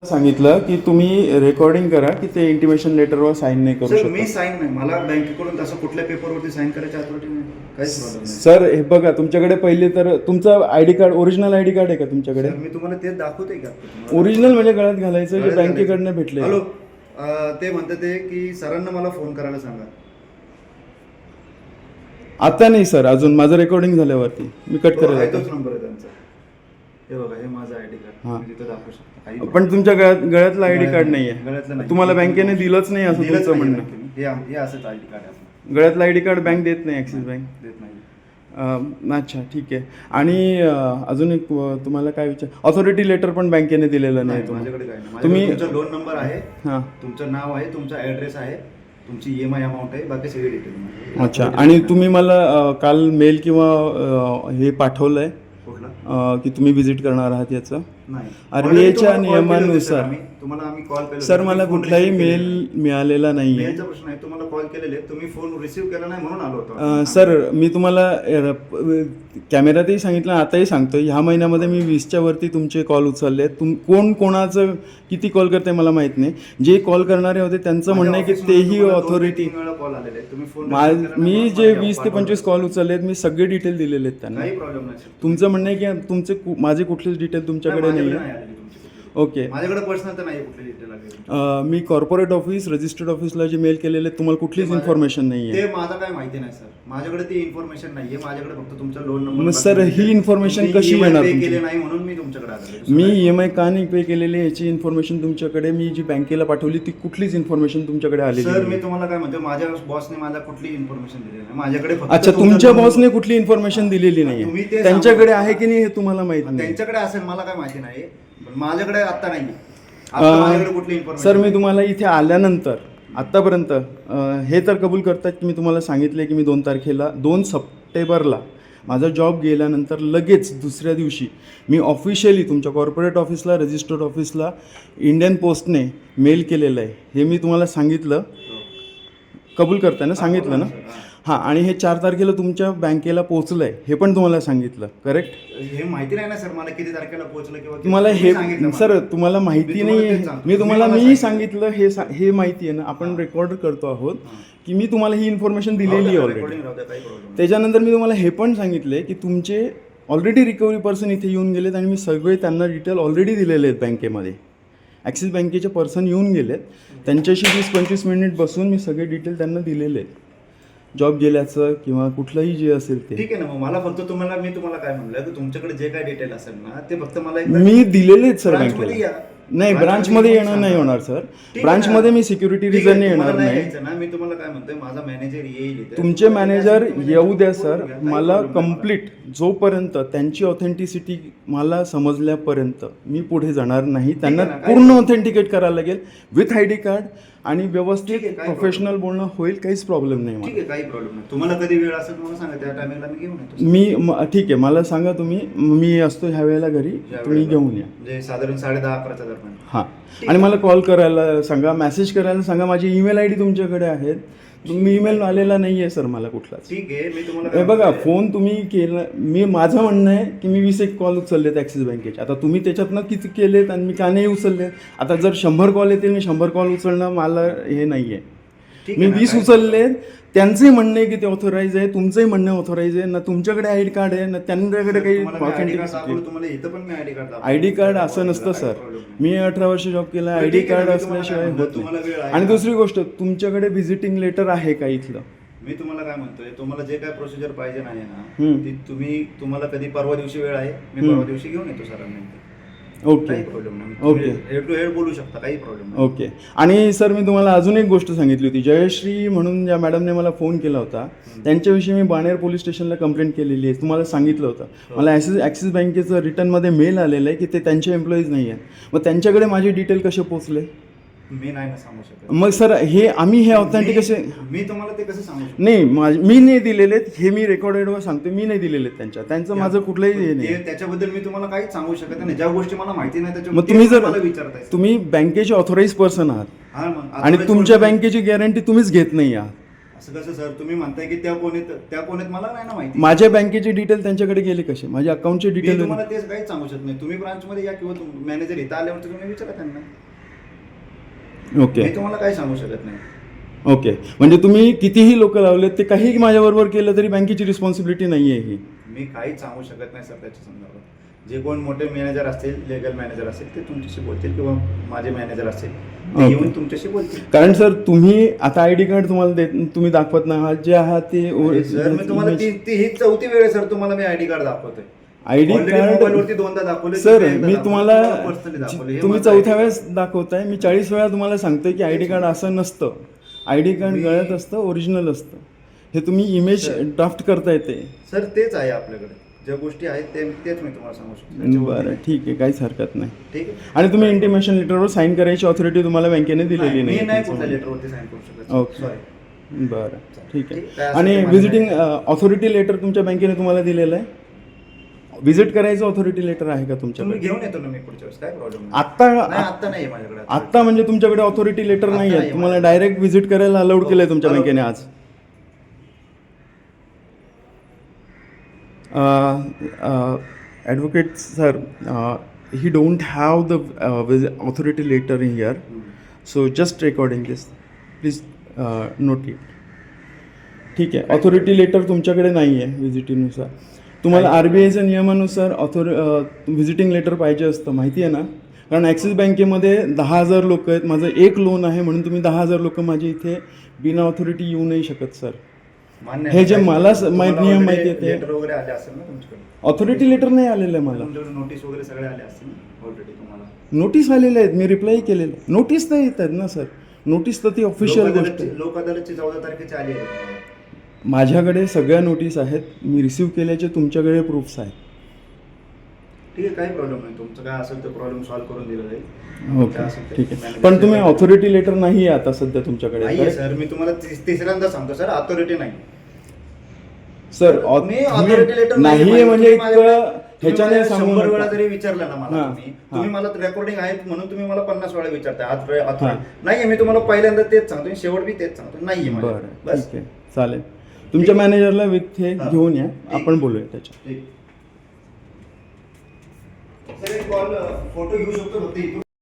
सांगितलं की तुम्ही रेकॉर्डिंग करा की ते इंटिमेशन लेटरवर साईन नाही करू सर शकत. मी साईन नाही, मला बँकेकडून तसं कुठल्या पेपरवरती साईन करायची अथॉरिटी नाही, काहीच प्रॉब्लेम नाही. सर हे बघा, तुमच्याकडे पहिले तर तुमचं ID card, original ID card आहे का तुमच्याकडे? सर मी तुम्हाला तेच दाखवते का? ओरिजिनल म्हणजे गळ्यात घालायचं जे बँकेकडनं भेटले. हॅलो, ते म्हणतात ते की सरांना मला फोन करायला सांगा. आता नाही सर, अजून माझं रेकॉर्डिंग झाल्यावरती मी कट आहे करेल. तोच नंबर आहे त्यांचा. हे बघा, हे माझं आयडी कार्ड, मी तिथं दाखवू शकतो. काही पण तुमच्या गळ्यातलं आयडी कार्ड नाहीये. गळ्यातलं नाही. तुम्हाला बँकेने दिलंच नाही असं दिलंच तुमचं नाही म्हणणं. बँकेने. हे असंच आयडी कार्ड आहे आपलं. गळ्यातलं आयडी कार्ड बँक देत नाही, ॲक्सिस बँक देत नाही. अच्छा ठीक आहे. आणि अजून एक तुम्हाला काय विचार, ऑथॉरिटी लेटर पण बँकेने दिलेलं नाही तुम्हाला? माझ्याकडे काय नाही. तुम्ही तुमचा लोन नंबर आहे, हां, तुमचं नाव आहे, तुमचा ॲड्रेस आहे, तुमची EMI अमाऊंट आहे, बाकी सगळे डिटेल. अच्छा. आणि तुम्ही मला काल मेल किंवा हे पाठवलंय कुठला की तुम्ही व्हिजिट करणार आहात याचं? नाही. RBIच्या नियमानुसार तुम्हाला आम्ही कॉल केला. सर मला कुठलाही मेल मिळालेला नाहीये. मेलचा प्रश्न आहे, तुम्हाला कॉल केलेले, तुम्ही फोन रिसीव्ह केला नाही म्हणून आलो होतो. सर मी तुम्हाला कॅमेऱ्यातही सांगितलं, आताही सांगतो, ह्या महिन्यामध्ये मी 20च्या वरती तुमचे कॉल उचलले. कोण कोणाचं किती कॉल करते मला माहित नाही. जे कॉल करणारे होते त्यांचं म्हणणं आहे की तेही ऑथॉरिटी, कॉल आलेले, तुम्ही फोन मी जे 20 ते 25 कॉल उचलले आहेत, मी सगळे डिटेल दिलेले आहेत त्यांना. काही प्रॉब्लेम नाही. तुमचं म्हणणं आहे की माझे कुठलेच डिटेल तुमच्याकडे नाही आहे? ओके. माझ्याकडे पर्सनल तर नाही कुठली डिटेल आली. मी कॉर्पोरेट ऑफिस, रजिस्टर्ड ऑफिसला जे मेल केलेले तुम्हाला कुठलीच इन्फॉर्मेशन नाही आहे? ते माझं काय माहिती नाही सर, माझ्याकडे ती इन्फॉर्मेशन नाहीये. माझ्याकडे फक्त तुमचा लोन मग नंबर. सर ही इन्फॉर्मेशन कशी मिळणार पे तुमची? केले नाही म्हणून मी तुमच्याकडे आलो. मी EMI का नाही पे केलेली याची इन्फॉर्मेशन तुमच्याकडे, मी जी बँकेला पाठवली ती कुठलीच इन्फॉर्मेशन तुमच्याकडे आलेली सर नाही. मी तुम्हाला काय म्हणतो, माझ्या बॉसने मला कुठली इन्फॉर्मेशन दिली नाही. माझ्याकडे फक्त अच्छा, तुमच्या बॉसने कुठली इन्फॉर्मेशन दिलेली तुम्ही नाही? ते त्यांच्याकडे सांगा. आहे की नाही हे तुम्हाला माहित नाही? त्यांच्याकडे असेल, मला काय माहिती नाही, पण माझ्याकडे आता नाही. माझ्याकडे कुठली इन्फॉर्मेशन? सर मी तुम्हाला इथे आल्यानंतर आत्तापर्यंत हे तर कबूल करतात की मी तुम्हाला सांगितले की मी 2 तारखेला 2 सप्टेंबरला माझा जॉब गेल्यानंतर लगेच दुसऱ्या दिवशी मी ऑफिशियली तुमच्या कॉर्पोरेट ऑफिसला, रजिस्टर्ड ऑफिसला इंडियन पोस्टने मेल केलेलं आहे. हे मी तुम्हाला सांगितलं, कबूल करताय ना? सांगितलं ना? हां. आणि हे 4 तारखेला तुमच्या बँकेला पोहोचलं आहे हे पण तुम्हाला सांगितलं, करेक्ट? हे माहिती नाही ना सर मला किती तारखेला पोहोचलं किंवा तुम्हाला हे सांगितलं सर मला. तुम्हाला माहिती मी तुम्हाला नाही तेच सांगतो. मी तुम्हाला मी मी सांगितलं हे माहिती आहे ना, आपण रेकॉर्ड करतो आहोत की मी तुम्हाला ही इन्फॉर्मेशन दिलेली आहे ऑलरेडी. Recording राहू द्या, काही प्रॉब्लेम नाही. त्याच्यानंतर मी तुम्हाला हे पण सांगितले की तुमचे ऑलरेडी रिकव्हरी पर्सन इथे येऊन गेलेत आणि मी सगळे त्यांना डिटेल ऑलरेडी दिलेले आहेत बँकेमध्ये. ॲक्सिस बँकेचे पर्सन येऊन गेलेत, त्यांच्याशी 20-25 मिनिट बसून मी सगळे डिटेल त्यांना दिलेले आहेत, जॉब गेल्याचं किंवा कुठलंही जे असेल ते. ठीक आहे ना. मग मला फक्त मी तुम्हाला काय म्हणलं की तुमच्याकडे जे काय डिटेल असेल ना ते फक्त मला मी दिलेले आहेत सर ब्रांचमध्ये बँकेला. या. नाही, ब्रांचमध्ये येणं नाही होणार सर. ठीक आहे ब्रांचमध्ये ना. मी सिक्युरिटी ठीक आहे, रिझनने तुम्हाला येणार नाही. यायचं ना. मी तुम्हाला काय म्हणतोय, माझा मॅनेजर येईल इथे. तुमचे तुम्हाला मॅनेजर तुम्ही येऊ द्या बोलून सर. घ्या, काही मला problem नाही. कम्प्लीट जोपर्यंत त्यांची ऑथेंटिसिटी मला समजल्यापर्यंत मी पुढे जाणार नाही. त्यांना आहे ना, काही पूर्ण ऑथेंटिकेट करायला लागेल विथ आयडी कार्ड आणि व्यवस्थित ठीक आहे, काही प्रोफेशनल बोलणं होईल, काहीच प्रॉब्लेम नाही ठीक मला. आहे, काही प्रॉब्लेम नाही. तुम्हाला कधी वेळ असेल मला सांगा, त्या टायमिंगला मी घेऊन येतो. ठीक आहे, मला सांगा तुम्ही, मी असतो ह्या वेळेला घरी, तुम्ही घेऊन या. म्हणजे साधारण 10:30-11च्या दरम्यान. हां. आणि मला कॉल करायला सांगा, मेसेज करायला सांगा. माझी ईमेल ID तुमच्याकडे आहेत. तुम्ही ईमेल आलेला नाही आहे सर मला कुठलाच. ठीक आहे, मी तुम्हाला हे काय बघा, म्हणतोय, फोन तुम्ही केला, माझं म्हणणं आहे की मी 20 कॉल उचललेत ॲक्सिस बँकेचे. आता तुम्ही त्याच्यातनं किती केलेत आणि मी का नाही उचलले? आता जर 100 कॉल येतील, मी 100 कॉल उचलणं मला हे नाही आहे. ठीक मी आहे ना, 20 काही- उचललेत. त्यांचंही म्हणणं आहे की ते ऑथोराईज आहे, तुमचंही म्हणणं ऑथोराईज आहे ना. तुमच्याकडे आयडी कार्ड आहे ना त्यांच्याकडे काही तुम्हाला मी ID card ऑथेंटिसिटी. दाखवलं, तुम्हाला इथं पण मी ID card दाखवलं. आयडी कार्ड असं नसतं काही सर. problem नाही. मी 18 वर्ष जॉब केला, बरं, आयडी ठीक आहे कार्ड ना, मी तुम्हाला असल्याशिवाय काय होत म्हणतो, तुम्हाला वेळ नाही. आहे आणि ना? दुसरी गोष्ट, तुमच्याकडे व्हिजिटिंग लेटर आहे का इथलं? मी तुम्हाला काय म्हणतोय, तुम्हाला जे काय प्रोसिजर पाहिजे नाही ना हम्म. ती तुम्हाला कधी परवा दिवशी वेळ आहे, मी परवा दिवशी घेऊन येतो सरांना. ओके काही प्रॉब्लेम नाही. ओके. हेड टू हेड बोलू शकता, काही प्रॉब्लेम नाही. ओके. आणि सर मी तुम्हाला अजून एक गोष्ट सांगितली होती. जयश्री म्हणून ज्या मॅडमने मला फोन केला होता, त्यांच्याविषयी मी बाणेर पोलीस स्टेशनला कंप्लेंट केलेली आहे, तुम्हाला सांगितलं होतं. मला ॲक्सिस बँकेचं रिटर्नमध्ये मेल आलेलं आहे की ते त्यांचे एम्प्लॉईज नाही आहेत. मग त्यांच्याकडे माझे डिटेल कसे पोचले? मी नाही ना सांगू शकत. मग सर आम्ही हे ऑथेंटिक कसे? मी तुम्हाला ते कसं सांगू शकतो? नाही, मी नाही दिलेले आहेत, हे मी रेकॉर्डेडवर सांगतो. मी नाही दिलेले आहेत त्यांचं माझं कुठलंही हे नाही. त्याच्याबद्दल मी तुम्हाला काहीच सांगू शकत नाही. ज्या गोष्टी मला माहिती नाही मग तुम्ही जर मला विचारताय. तुम्ही बँकेचे ऑथोराईज पर्सन आहात हा, मग आणि आता तुमच्या बँकेची गॅरंटी तुम्हीच घेत नाही आहात. असं कसं सर, तुम्ही म्हणताय की त्या कोण आहेत मला नाही ना माहिती. माझ्या बँकेचे डिटेल त्यांच्याकडे गेले कसे, माझ्या अकाउंटचे मी डिटेल? तुम्हाला तेच काहीच सांगू शकत नाही. तुम्ही ब्रांचमध्ये या किंवा मॅनेजर इथं आल्यावर तुम्ही विचारा त्यांना. ओके मी तुम्हाला काही सांगू शकत नाही. ओके, म्हणजे तुम्ही कितीही लोक लावलेत ते काही माझ्याबरोबर केलं तरी बँकेची रिस्पॉन्सिबिलिटी नाही आहे ही? मी काहीच सांगू शकत नाही सर त्याच्या संदर्भात. जे कोण मोठे मॅनेजर असतील, लिगल मॅनेजर असतील, ते तुमच्याशी बोलतील किंवा माझे मॅनेजर असतील ते Okay. येऊन तुमच्याशी बोलतील. कारण सर तुम्ही आता आय डी कार्ड तुम्हाला तुम्ही दाखवत नाही आहात, जे आहात ते सर मी तुम्हाला ही चौथी वेळ आहे सर तुम्हाला मी आयडी कार्ड दाखवतोय. आयडी कार्ड मोबाईलवरती दोनदा दाखवले सर, मी तुम्हाला पर्सनली दाखवले. तुम्ही चौथ्या वेळेस दाखवताय, मी 40 वेळा तुम्हाला सांगतोय की आयडी कार्ड असं नसतं. आयडी कार्ड गळ्यात असतं, ओरिजिनल असतं. हे तुम्ही इमेज ड्राफ्ट करता येते. सर तेच आहे आपल्याकडे, ज्या गोष्टी आहेत तेच मी तुम्हाला सांगू शकतो. बरं ठीक आहे, काहीच हरकत नाही. ठीक आहे. आणि तुम्ही इंटिमेशन लेटरवर साईन करायची ऑथॉरिटी तुम्हाला बँकेने दिलेली मी नाही नाही. कुठल्या लेटरवरती साईन करू शकत. ओके. सॉरी. बरं ठीक आहे. काय असेल आणि ते माझं व्हिजिटिंग ऑथॉरिटी लेटर तुमच्या बँकेने तुम्हाला दिलेलं आहे? व्हिजिट करायचं ऑथॉरिटी लेटर आहे का तुम्ही तुमच्याकडे? घेऊन येतो ना मी पुढच्या वेळेस, काय प्रॉब्लेम नाही. आत्ता नाही माझ्याकडे. आत्ता म्हणजे तुमच्याकडे ऑथॉरिटी लेटर आत्ता नाही आहे, नाही तुम्हाला आहे. डायरेक्ट व्हिजिट करायला अलाउड हो, केलंय तुमच्या allowed. बँकेने आज? Advocate sir, he don't have the authority letter in here, so just recording this please note it. ठीक आहे, ऑथॉरिटी लेटर तुमच्याकडे नाही आहे व्हिजिटिंगनुसार. तुम्हाला RBIच्या नियमानुसार व्हिजिटिंग लेटर पाहिजे असतं, माहिती आहे ना? कारण ॲक्सिस बँकेमध्ये 10,000 लोक आहेत, माझं एक लोन आहे म्हणून तुम्ही 10,000 लोक माझे इथे बिना ऑथॉरिटी येऊ नाही शकत सर. मान्य हे आहे. जे मला तुम्हाला नियम already माहिती आहे ते लेटर वगैरे आले असेल ना तुमच्याकडे? ऑथॉरिटी लेटर नाही आलेलं आहे मला. तुमच्याकडे नोटीस वगैरे सगळे आले असतील ना ऑलरेडी तुम्हाला? नोटीस आलेले आहेत, मी रिप्लाय केलेलं आहे. नोटीस नाही येत आहेत ना सर, नोटीस तर ती ऑफिशियल गोष्ट आहे. लोक अदालतची 14 तारखेची आली आहे तुम्हाला. माझ्याकडे सगळ्या नोटीस आहेत, मी रिसीव्ह केल्याचे तुमच्याकडे प्रूफ्स आहेत. ठीक आहे, काही प्रॉब्लेम नाही. तुमचं काय असेल तर प्रॉब्लेम सॉल्व्ह करून दिलं जाईल. काय ओके असेल ते ठीक आहे. manager पण तुम्ही चे- ऑथॉरिटी लेटर नाही आहे आता सध्या तुमच्याकडे? नाहीये सर, मी तुम्हाला तिसऱ्यांदा सांगतो सर, अथॉरिटी नाही सर. मी authority letter नाही आहे म्हणजे इतकं ह्याच्याने तुम्ही सांगू 100 वेळा नका. जरी विचारलं ना मला, हां, तुम्ही मला रेकॉर्डिंग आहे म्हणून तुम्ही मला 50 वेळा विचारताय हां. नाहीये. मी तुम्हाला पहिल्यांदा तेच सांगतो, शेवट बी तेच सांगतो, नाहीये बरं माझ्याकडे. बस ठीक आहे, चालेल. तुमच्या मॅनेजरला विथ हे हां. घेऊन या, आपण बोलूया त्याच्या. ठीक. सर एक कॉल फोटो घेऊ शकतो फक्त इथून.